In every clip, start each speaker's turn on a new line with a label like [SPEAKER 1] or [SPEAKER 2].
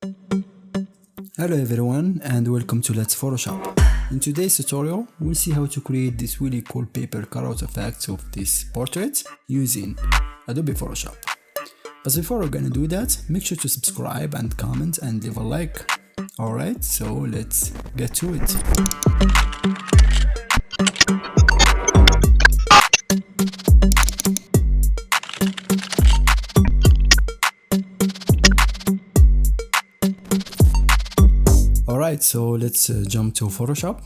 [SPEAKER 1] Hello everyone and welcome to Let's Photoshop. In today's tutorial, we'll see how to create this really cool paper cutout effects of this portrait using Adobe Photoshop. But before we're gonna do that, make sure to subscribe and comment and leave a like. Alright, so let's get to it. Alright, so let's jump to Photoshop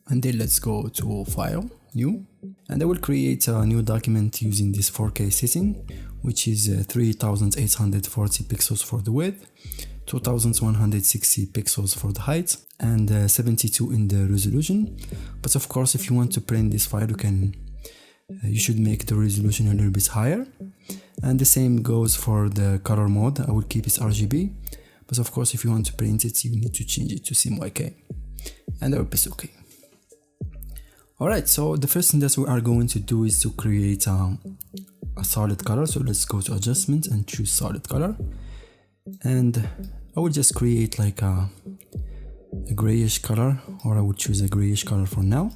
[SPEAKER 1] and then let's go to File, New, and I will create a new document using this 4K setting, which is 3840 pixels for the width, 2160 pixels for the height, and 72 in the resolution. But of course, if you want to print this file, you should make the resolution a little bit higher. And the same goes for the color mode. I will keep it RGB. But of course, if you want to print it, you need to change it to CMYK, and that will be okay. Alright, so the first thing that we are going to do is to create a solid color. So let's go to adjustment and choose solid color. And I will just create like a grayish color, or I would choose a grayish color for now.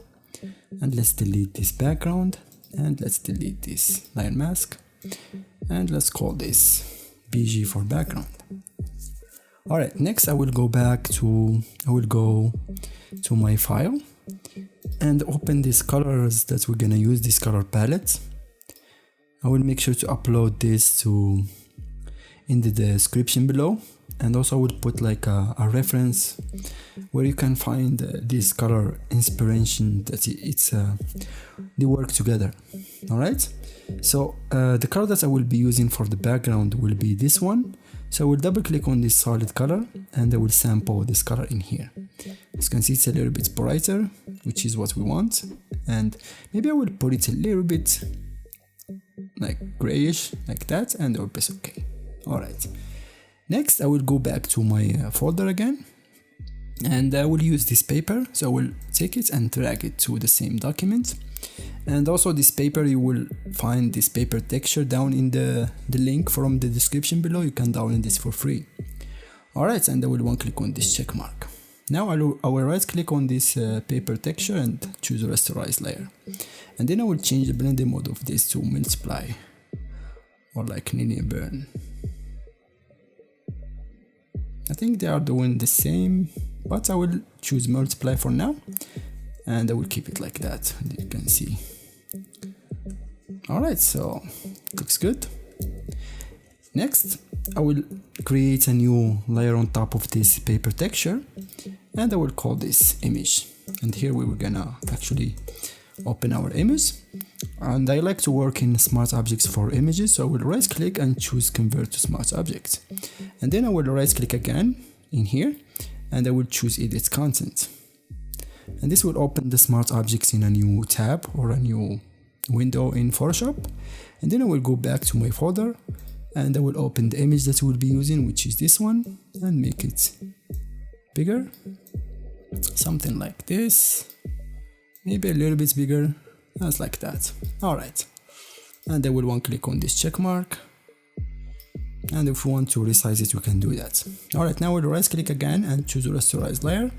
[SPEAKER 1] And let's delete this background, and let's delete this layer mask. And let's call this BG for background. Alright, next I will go to my file and open these colors that we're gonna use, this color palette. I will make sure to upload this in the description below, and also I will put like a reference where you can find this color inspiration that they work together. Alright, so the color that I will be using for the background will be this one. So I will double click on this solid color and I will sample this color in here. As you can see, it's a little bit brighter, which is what we want. And maybe I will put it a little bit like grayish, like that, and it will be okay. Alright. Next, I will go back to my folder again, and I will use this paper. So I will take it and drag it to the same document. And also this paper, you will find this paper texture down in the link from the description below. You can download this for free. Alright, and I will one click on this check mark. Now I will right click on this paper texture and choose rasterize layer. And then I will change the blending mode of this to multiply, or like linear burn. I think they are doing the same, but I will choose multiply for now. And I will keep it like that, you can see. Alright, so it looks good. Next, I will create a new layer on top of this paper texture, and I will call this image. And here we were gonna actually open our image. And I like to work in smart objects for images, so I will right click and choose convert to smart object. And then I will right click again in here, and I will choose edit content. And this will open the smart objects in a new tab or a new window in Photoshop. And then I will go back to my folder and I will open the image that we'll be using, which is this one, and make it bigger, something like this, maybe a little bit bigger, just like that. Alright, and I will one click on this check mark, and if we want to resize it, we can do that. Alright, now we'll right click again and choose rasterize layer.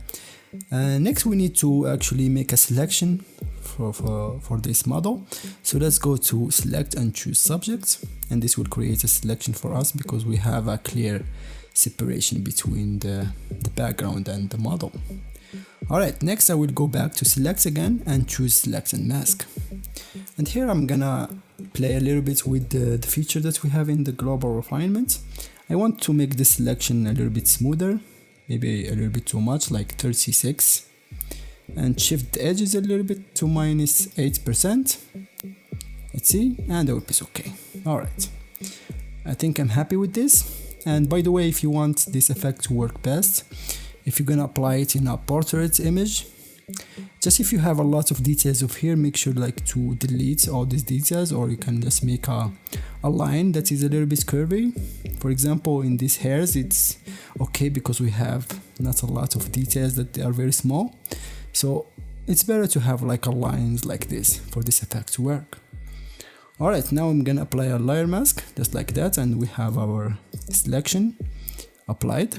[SPEAKER 1] Next we need to actually make a selection for this model. So let's go to select and choose subject, and this will create a selection for us because we have a clear separation between the background and the model. Alright, next I will go back to select again and choose select and mask. And here I'm gonna play a little bit with the feature that we have in the global refinement. I want to make the selection a little bit smoother, maybe a little bit too much, like 36, and shift the edges a little bit to -8%. Let's see, and that will be okay. Alright, I think I'm happy with this. And by the way, if you want this effect to work best, if you're gonna apply it in a portrait image, just if you have a lot of details of here, make sure like to delete all these details, or you can just make a line that is a little bit curvy. For example, in these hairs, it's okay because we have not a lot of details, that they are very small. So it's better to have like a lines like this for this effect to work. Alright, now I'm gonna apply a layer mask just like that, and we have our selection, applied.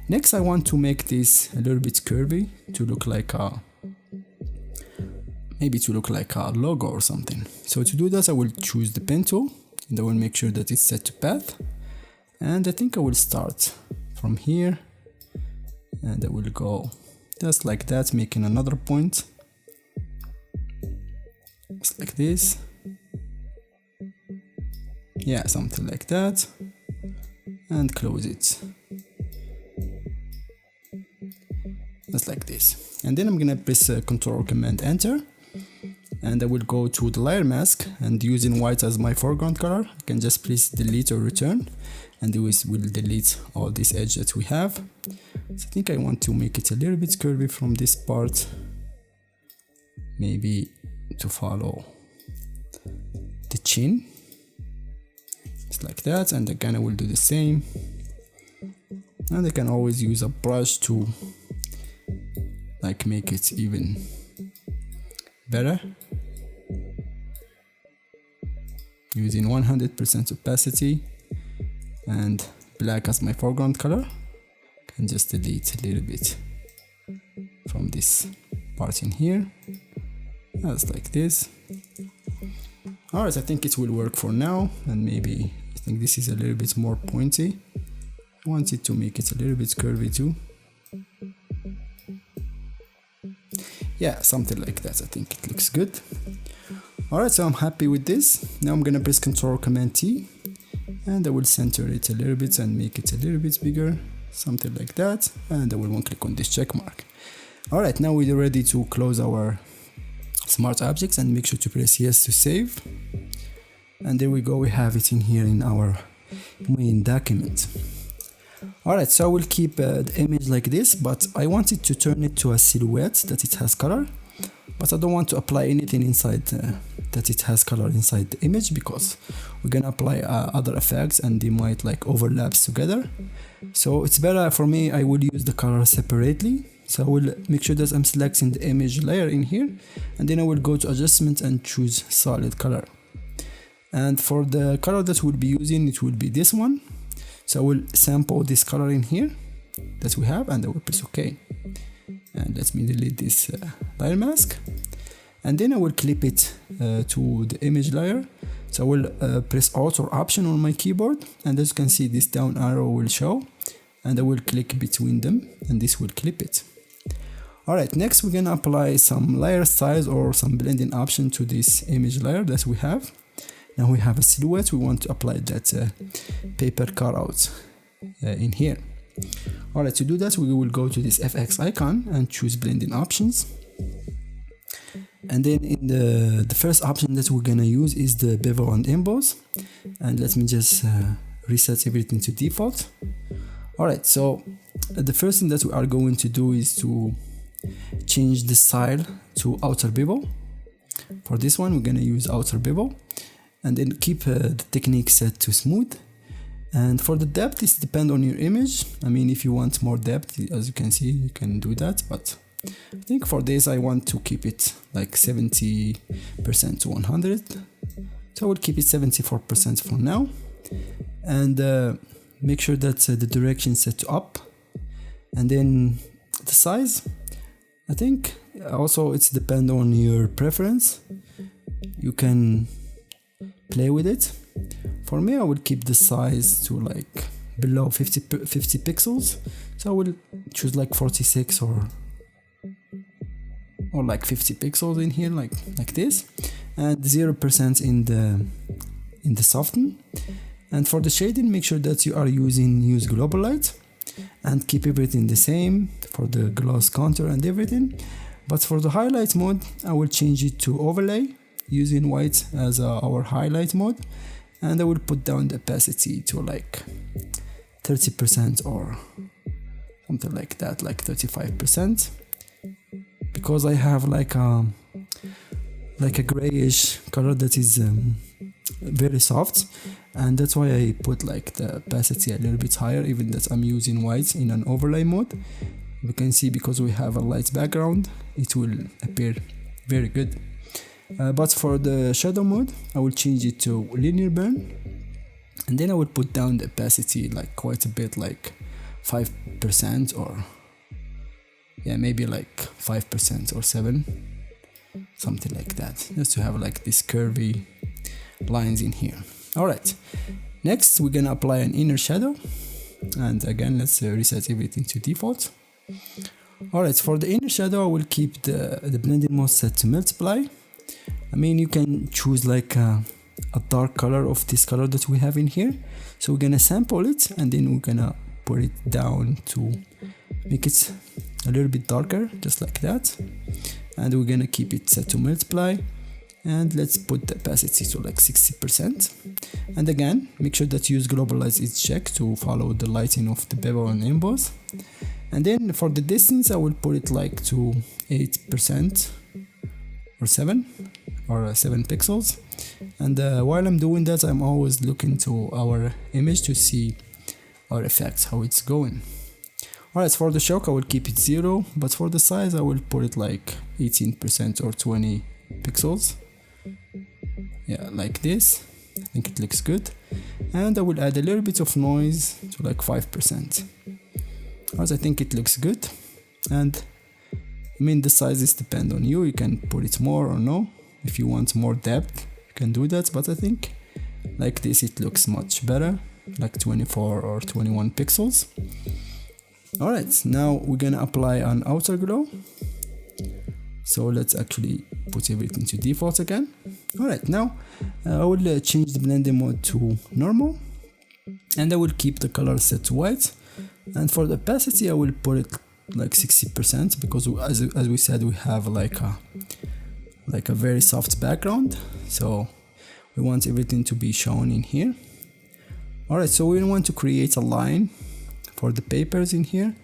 [SPEAKER 1] Next I want to make this a little bit curvy to look like a logo or something. So to do that I will choose the pen tool and I will make sure that it's set to path, and I think I will start from here and I will go just like that, making another point just like this, yeah, something like that, and close it just like this. And then I'm gonna press Ctrl Command Enter, and I will go to the layer mask, and using white as my foreground color I can just press delete or return, and this will delete all this edge that we have. So I think I want to make it a little bit curvy from this part, maybe to follow the chin, just like that. And again I will do the same, and I can always use a brush to like make it even better, using 100% opacity and black as my foreground color. Can just delete a little bit from this part in here, just like this. Alright, I think it will work for now, and maybe I think this is a little bit more pointy. I wanted to make it a little bit curvy too. Yeah, something like that. I think it looks good. Alright, so I'm happy with this. Now I'm gonna press Ctrl Command T, and I will center it a little bit and make it a little bit bigger, something like that, and I will one click on this check mark. Alright, now we're ready to close our smart objects, and make sure to press yes to save. And there we go, we have it in here in our main document. Alright, so I will keep the image like this, but I wanted to turn it to a silhouette that it has color, but I don't want to apply anything inside that it has color inside the image, because we're gonna apply other effects and they might like overlap together. So it's better for me, I will use the color separately. So I will make sure that I'm selecting the image layer in here, and then I will go to adjustment and choose solid color. And for the color that we'll be using, it will be this one. So I will sample this color in here that we have, and I will press OK. And let me delete this layer mask, and then I will clip it to the image layer. So I will press Alt or Option on my keyboard, and as you can see, this down arrow will show, and I will click between them, and this will clip it. Alright, next we're gonna apply some layer size or some blending option to this image layer that we have. Now we have a silhouette, we want to apply that paper cutout in here. Alright, to do that we will go to this FX icon and choose blending options. And then in the first option that we're gonna use is the bevel and emboss. And let me just reset everything to default. Alright, so the first thing that we are going to do is to change the style to outer bevel. For this one we're gonna use outer bevel, and then keep the technique set to smooth. And for the depth, it depends on your image. I mean, if you want more depth, as you can see, you can do that, but I think for this I want to keep it like 70% to 100, so I will keep it 74% for now. And make sure that the direction is set to up, and then the size, I think also it's depend on your preference. You can play with it. For me, I will keep the size to like below 50 pixels, so I will choose like 46 or like 50 pixels in here, like this, and 0% in the soften. And for the shading, make sure that you are use global light, and keep everything the same for the gloss contour and everything. But for the highlight mode, I will change it to overlay using white as our highlight mode, and I will put down the opacity to like 30% or something like that, like 35%, because I have like a grayish color that is very soft, and that's why I put like the opacity a little bit higher, even that I'm using white in an overlay mode. You can see, because we have a light background, it will appear very good. But for the shadow mode, I will change it to linear burn, and then I will put down the opacity like quite a bit, like 5% or yeah, maybe like 5% or 7, something like that, just to have like these curvy lines in here. All right, next we're gonna apply an inner shadow, and again let's reset everything to default. All right, for the inner shadow I will keep the blending mode set to multiply. I mean, you can choose like a dark color of this color that we have in here. So we're gonna sample it and then we're gonna put it down to make it a little bit darker, just like that. And we're gonna keep it set to multiply, and let's put the opacity to like 60%. And again, make sure that you use globalize is check to follow the lighting of the bevel and emboss. And then for the distance I will put it like to 8% or 7 pixels. And while I'm doing that, I'm always looking to our image to see our effects, how it's going. Alright, for the shock I will keep it 0, but for the size I will put it like 18% or 20 pixels. Yeah, like this. I think it looks good. And I will add a little bit of noise to like 5%. Alright, I think it looks good. And I mean, the sizes depend on you. You can put it more or no. If you want more depth, you can do that, but I think like this it looks much better, like 24 or 21 pixels. Alright, now we're gonna apply an outer glow. So let's actually put everything to default again. Alright, now I will change the blending mode to normal, and I will keep the color set to white. And for the opacity I will put it like 60%, because as we said, we have like a very soft background, so we want everything to be shown in here. Alright, so we want to create a line for the papers in here,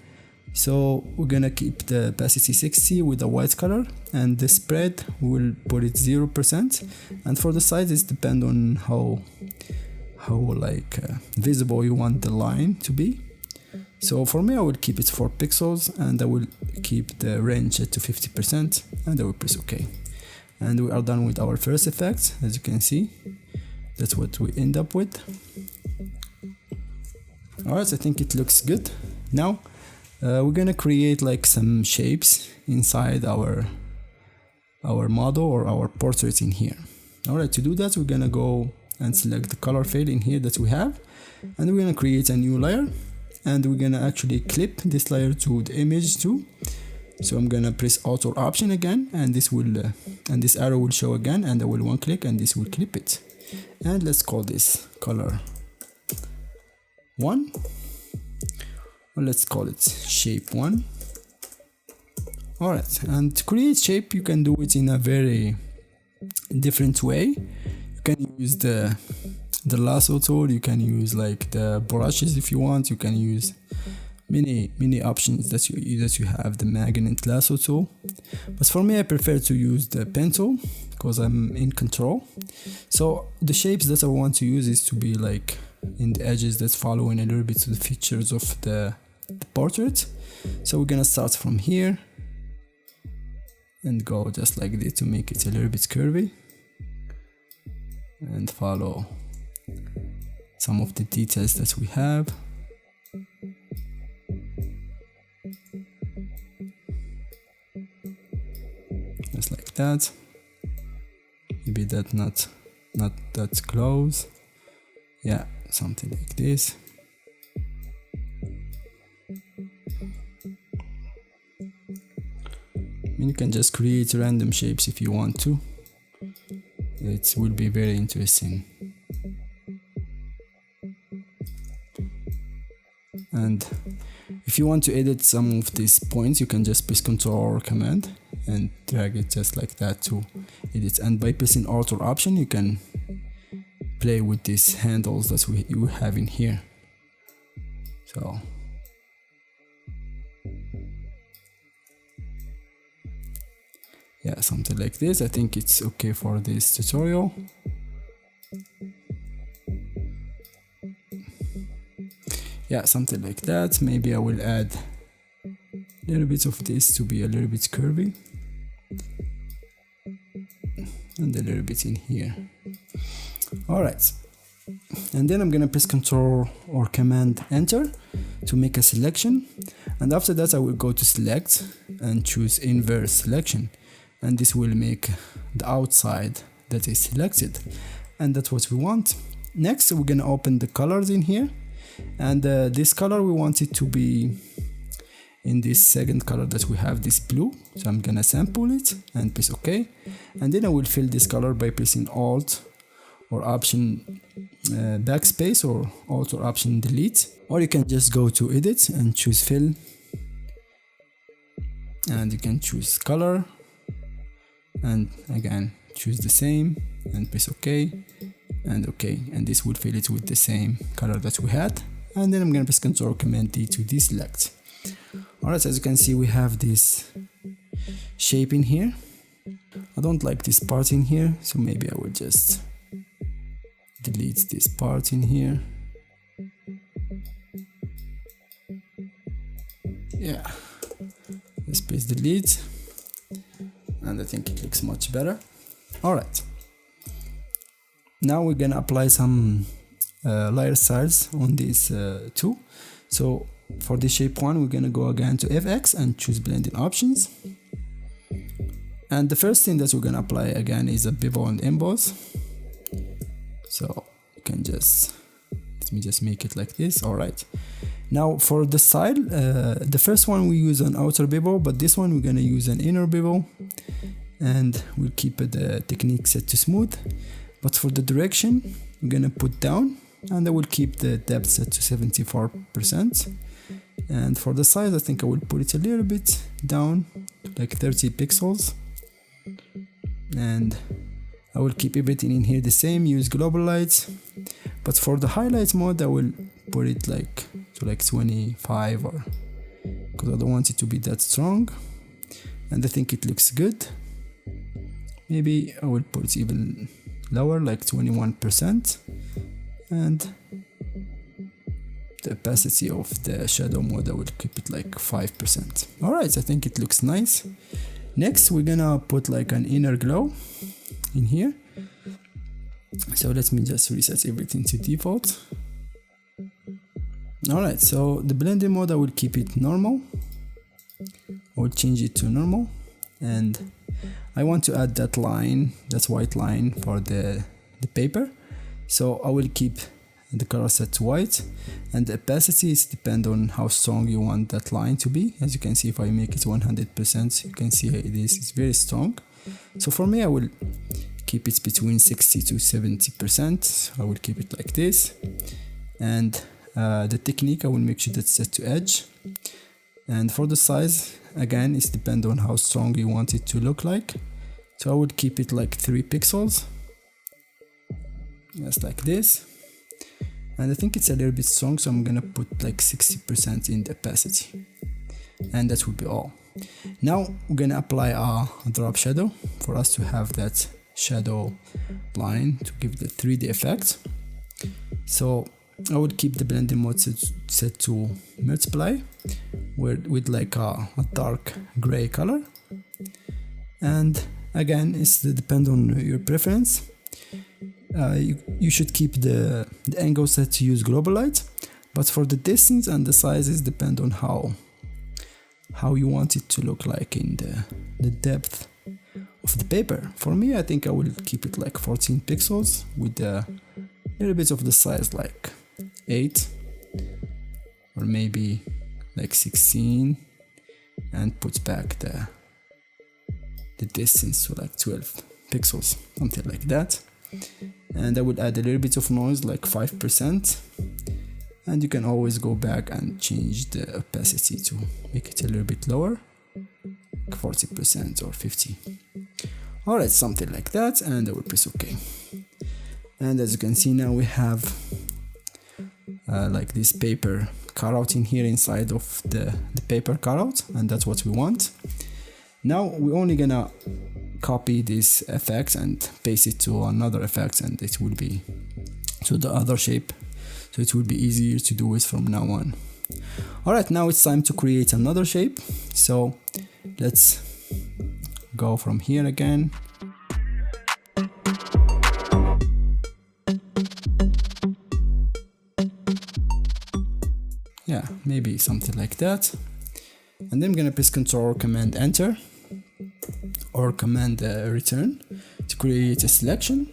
[SPEAKER 1] so we're gonna keep the opacity 60 with a white color, and the spread we'll put it 0%. And for the sizes depend on how like visible you want the line to be. So for me I will keep it 4 pixels, and I will keep the range to 50%, and I will press OK. And we are done with our first effect. As you can see, that's what we end up with. Alright, I think it looks good. Now we're gonna create like some shapes inside our model or our portrait in here. Alright, to do that we're gonna go and select the color fade in here that we have, and we're gonna create a new layer, and we're gonna actually clip this layer to the image too. So I'm gonna press Alt or Option again, and this will and this arrow will show again, and I will one click and this will clip it. And let's call this color 1, or let's call it shape 1. Alright, and to create shape you can do it in a very different way. You can use the lasso tool, you can use like the brushes if you want, you can use many options that you have, the magnet lasso tool. But for me I prefer to use the pen tool because I'm in control. So the shapes that I want to use is to be like in the edges that's following a little bit to the features of the portrait. So we're gonna start from here and go just like this to make it a little bit curvy, and follow some of the details that we have. Just like that. Maybe that not that close. Yeah, something like this. You can just create random shapes if you want to. It will be very interesting. And if you want to edit some of these points, you can just press Ctrl or Command and drag it just like that to edit. And by pressing Alt or Option, you can play with these handles that you have in here. So yeah, something like this. I think it's okay for this tutorial. Yeah, something like that. Maybe I will add a little bit of this to be a little bit curvy, and a little bit in here. Alright, and then I'm gonna press Ctrl or Command Enter to make a selection, and after that I will go to select and choose inverse selection, and this will make the outside that is selected, and that's what we want. Next we're gonna open the colors in here, and this color we want it to be in this second color that we have, this blue. So I'm gonna sample it and press OK, and then I will fill this color by pressing Alt or Option backspace, or Alt or Option delete, or you can just go to edit and choose fill, and you can choose color, and again choose the same and press OK and OK, and this will fill it with the same color that we had. And then I'm gonna press Ctrl Command D to deselect. Alright, as you can see we have this shape in here. I don't like this part in here, so maybe I will just delete this part in here. Yeah, let's press delete, and I think it looks much better. Alright, now we're gonna apply some layer styles on these two. So for the shape one, we're gonna go again to FX and choose blending options, and the first thing that we're gonna apply again is a bevel and emboss. So you can just, let me just make it like this. Alright, now for the style, the first one we use an outer bevel, but this one we're gonna use an inner bevel, and we'll keep the technique set to smooth. But for the direction we're gonna put down, and I will keep the depth set to 74%. And for the size I think I will put it a little bit down, like 30 pixels, and I will keep everything in here the same, use global lights. But for the highlight mode I will put it like to like 25, or because I don't want it to be that strong, and I think it looks good. Maybe I will put it even lower, like 21%, and the opacity of the shadow mode I will keep it like 5%. Alright, I think it looks nice. Next we're gonna put like an inner glow in here. So let me just reset everything to default. Alright, so the blending mode I will keep it normal. I will change it to normal, and I want to add that line, that white line for the paper. So I will keep the color set to white, and the opacity is depend on how strong you want that line to be. As you can see, if I make it 100%, you can see this is very strong. So for me I will keep it between 60 to 70%. So I will keep it like this, and the technique I will make sure that's set to edge. And for the size, again, it's depend on how strong you want it to look like. So I would keep it like 3 pixels, just like this. And I think it's a little bit strong, so I'm gonna put like 60% in the opacity, and that will be all. Now we're gonna apply a drop shadow for us to have that shadow line to give the 3D effect. So I would keep the blending mode set to multiply with like a dark gray color, and again it's depend on your preference. You should keep the angle set to use global light, but for the distance and the sizes depend on how you want it to look like in the depth of the paper. For me, I think I will keep it like 14 pixels with a little bit of the size like 8, or maybe like 16, and put back the distance to like 12 pixels, something like that. And I would add a little bit of noise, like 5%, and you can always go back and change the opacity to make it a little bit lower, like 40% or 50. Alright, something like that, and I will press OK. And as you can see now we have like this paper cutout in here inside of the paper cutout, and that's what we want. Now we're only gonna copy this effect and paste it to another effect, and it will be to the other shape, so it will be easier to do it from now on. Alright, now it's time to create another shape. So let's go from here again. Yeah, yeah, maybe something like that. And then I'm gonna press Ctrl Command Enter or Command Return to create a selection,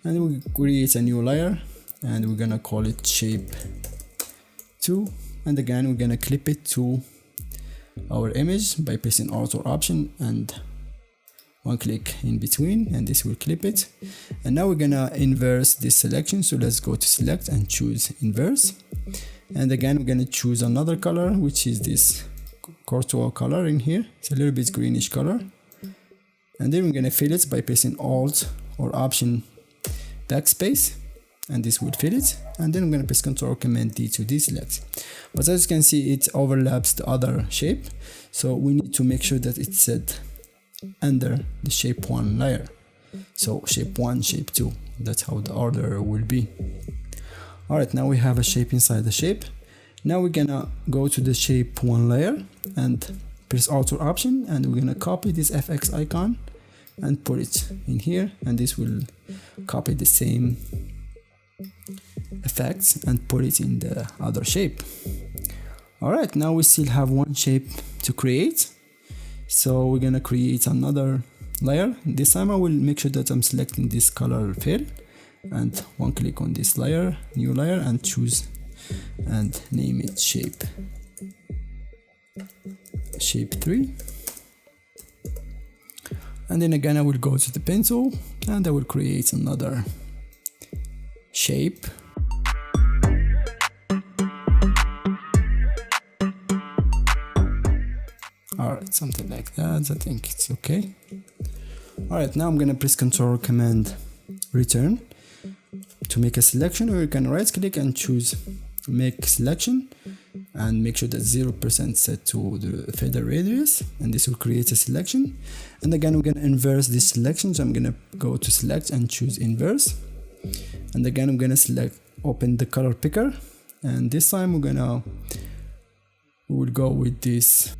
[SPEAKER 1] and we create a new layer, and we're gonna call it Shape 2, and again we're gonna clip it to our image by pressing Alt or Option and one click in between, and this will clip it. And now we're gonna inverse this selection, so let's go to Select and choose Inverse, and again we're gonna choose another color, which is this Cutout color in here. It's a little bit greenish color, and then we're gonna fill it by pressing Alt or Option Backspace, and this will fill it. And then I'm gonna press Ctrl Command D to deselect. But as you can see, it overlaps the other shape, so we need to make sure that it's set under the shape 1 layer. So shape 1, shape 2, that's how the order will be. Alright, now we have a shape inside the shape. Now we're gonna go to the shape 1 layer and press Alt or Option, and we're gonna copy this FX icon and put it in here, and this will copy the same effects and put it in the other shape. Alright, now we still have one shape to create, so we're gonna create another layer. This time I will make sure that I'm selecting this color fill, and one click on this layer, new layer, and choose and name it shape 3. And then again I will go to the pen tool and I will create another shape. Alright, something like that, I think it's okay. Alright, now I'm gonna press Ctrl Command Return to make a selection, or you can right click and choose Make Selection and make sure that 0% set to the feather radius, and this will create a selection. And again we're gonna inverse this selection, so I'm gonna go to Select and choose Inverse, and again I'm gonna open the color picker, and this time we will go with this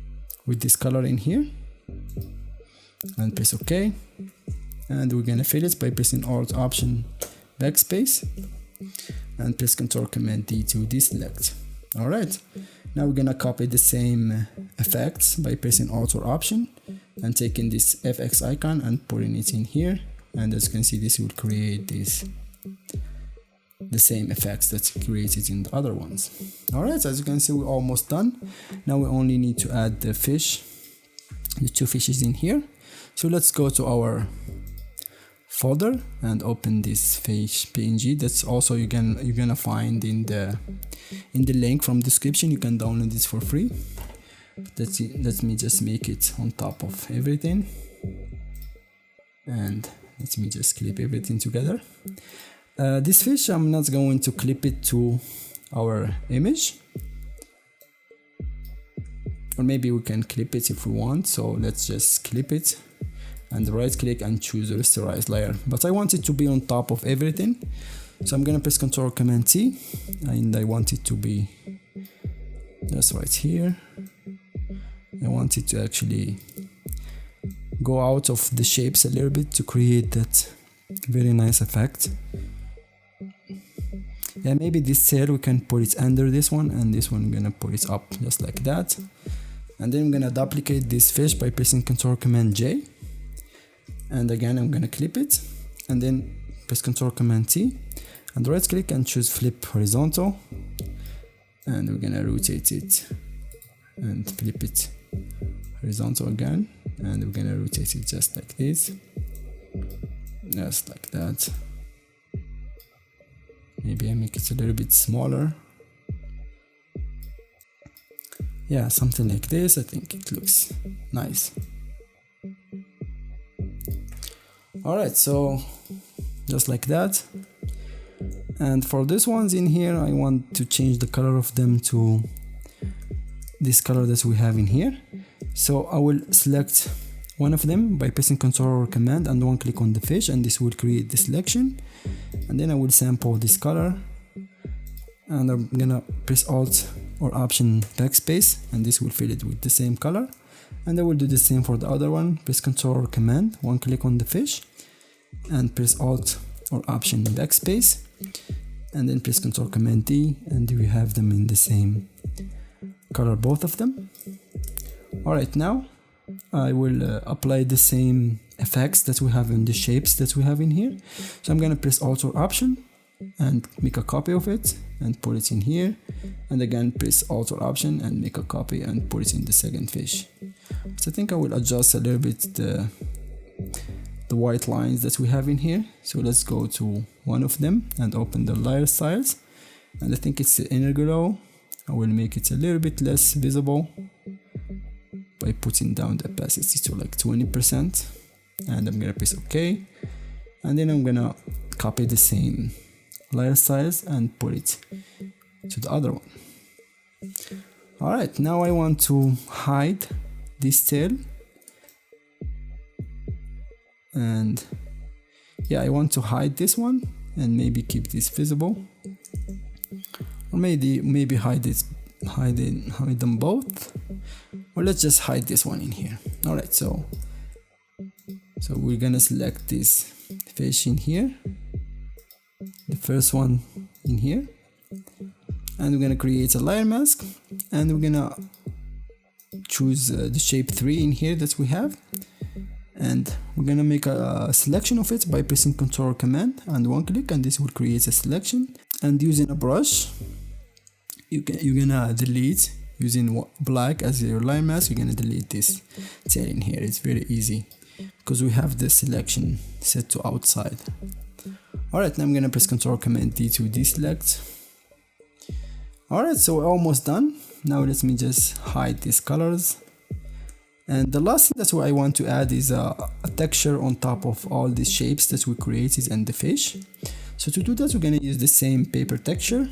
[SPEAKER 1] color in here and press OK, and we're gonna fill it by pressing Alt Option Backspace and press Ctrl Command D to deselect. Alright, now we're gonna copy the same effects by pressing Alt or Option and taking this FX icon and putting it in here, and as you can see, this will create the same effects that's created in the other ones. Alright, as you can see, we're almost done. Now we only need to add the fish, the two fishes in here. So let's go to our folder and open this fish PNG. That's also you're gonna find in the link from description. You can download this for free. Let me just make it on top of everything, and let me just clip everything together. This fish, I'm not going to clip it to our image, or maybe we can clip it if we want. So let's just clip it and right click and choose rasterize layer, but I want it to be on top of everything, so I'm gonna press Ctrl Command T, and I want it to be just right here. I want it to actually go out of the shapes a little bit to create that very nice effect. Yeah, maybe this tail we can put it under this one, and this one I'm gonna put it up just like that. And then I'm gonna duplicate this fish by pressing Ctrl Command J, and again I'm gonna clip it, and then press Ctrl Command T and right click and choose Flip Horizontal, and we're gonna rotate it and flip it horizontal again, and we're gonna rotate it just like this, just like that. Maybe I make it a little bit smaller. Yeah, something like this. I think it looks nice. Alright, so just like that. And for these ones in here, I want to change the color of them to this color that we have in here. So I will select one of them by pressing Ctrl or Command and one click on the fish, and this will create the selection. And then I will sample this color, and I'm gonna press Alt or Option Backspace, and this will fill it with the same color. And I will do the same for the other one. Press Ctrl or Command, one click on the fish, and press Alt or Option Backspace, and then press Ctrl Command D, and we have them in the same color both of them. Alright, now I will apply the same effects that we have in the shapes that we have in here. So I'm gonna press Alt or Option and make a copy of it and put it in here, and again press Alt or Option and make a copy and put it in the second fish. So I think I will adjust a little bit the white lines that we have in here. So let's go to one of them and open the layer styles, and I think it's the inner glow. I will make it a little bit less visible by putting down the opacity to like 20%, and I'm gonna press OK, and then I'm gonna copy the same layer styles and put it to the other one. Alright, now I want to hide this tail, and yeah, I want to hide this one and maybe keep this visible, or maybe hide them both, or let's just hide this one in here. Alright, so we're gonna select this fish in here, the first one in here, and we're gonna create a layer mask, and we're gonna choose the shape 3 in here that we have, and we're gonna make a selection of it by pressing Ctrl Command and one click, and this will create a selection. And using a brush, you're gonna delete, using black as your line mask, you're gonna delete this tail in here. It's very easy because we have the selection set to outside. Alright, now I'm gonna press Ctrl Command D to deselect. Alright, so we're almost done. Now let me just hide these colors. And the last thing that I want to add is a texture on top of all these shapes that we created and the fish. So to do that, we're gonna use the same paper texture.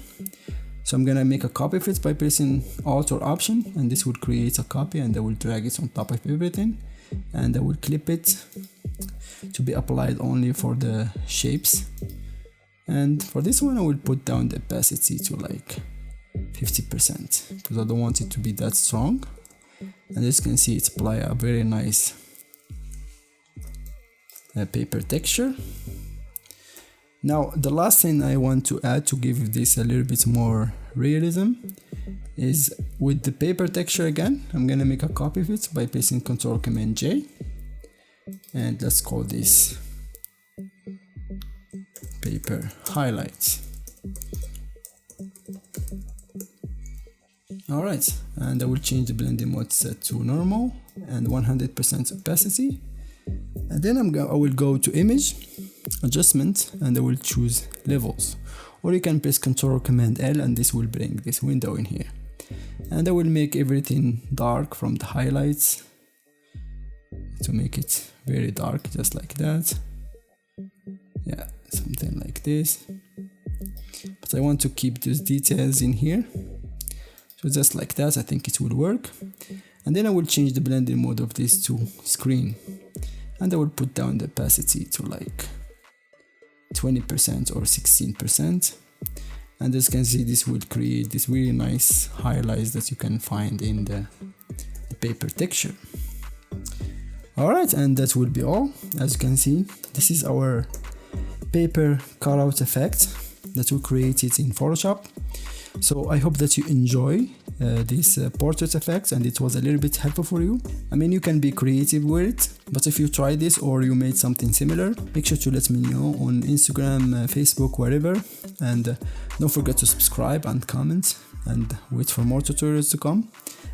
[SPEAKER 1] So I'm gonna make a copy of it by pressing Alt or Option, and this will create a copy, and I will drag it on top of everything, and I will clip it to be applied only for the shapes. And for this one, I will put down the opacity to like 50% because I don't want it to be that strong. And as you can see, it's apply a very nice paper texture. Now the last thing I want to add to give this a little bit more realism is with the paper texture again. I'm gonna make a copy of it by pressing Ctrl Command J, and let's call this paper highlights. Alright, and I will change the blending mode set to normal and 100% opacity, and then I will go to image adjustment, and I will choose levels, or you can press Ctrl Command L and this will bring this window in here, and I will make everything dark from the highlights to make it very dark, just like that. Yeah, something like this, but I want to keep these details in here, so just like that. I think it will work. And then I will change the blending mode of this to screen, and I will put down the opacity to like 20% or 16%, and as you can see, this will create this really nice highlights that you can find in the paper texture. Alright, and that will be all. As you can see, this is our paper cutout effect that we created in Photoshop. So I hope that you enjoy this portrait effect and it was a little bit helpful for you. I mean, you can be creative with it, but if you try this or you made something similar, make sure to let me know on Instagram, Facebook, wherever, and don't forget to subscribe and comment, and wait for more tutorials to come,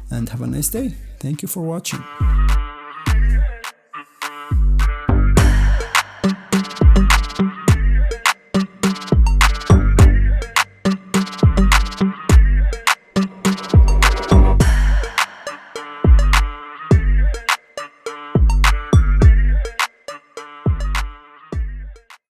[SPEAKER 1] and have a nice day. Thank you for watching.